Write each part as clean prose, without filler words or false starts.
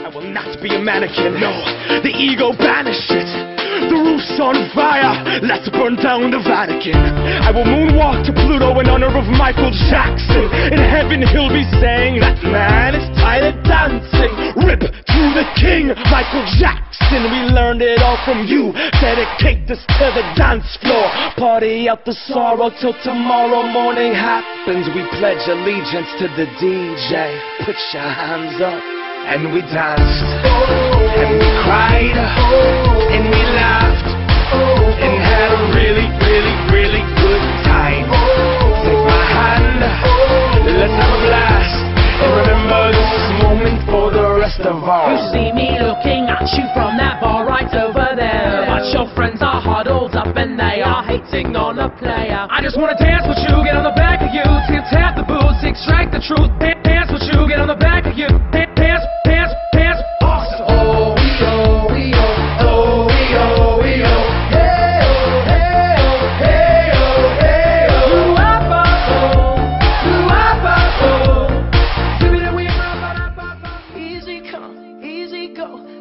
I will not be a mannequin, no. The ego banish it. The roof's on fire, let's burn down the Vatican. I will moonwalk to Pluto in honor of Michael Jackson. In heaven he'll be saying, that man is tired of dancing. Rip to the king, Michael Jackson. We learned it all from you. Dedicate this to the dance floor. Party out the sorrow till tomorrow morning happens. We pledge allegiance to the DJ. Put your hands up. And we danced, and we cried, and we laughed, and had a really, really, really good time. Take my hand, let's have a blast, and remember this moment for the rest of our You see me looking at you from that bar right over there, but your friends are huddled up and they are hating on a player. I just wanna dance with you, get on the back of you, tap the boots, extract the truth. Dance with you, get on the back of you.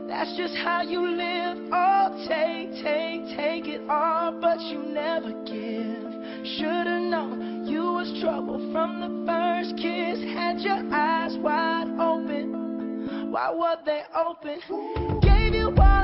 That's just how you live. Oh, take it all, but you never give. Should've known you was trouble from the first kiss. Had your eyes wide open. Why were they open? Gave you all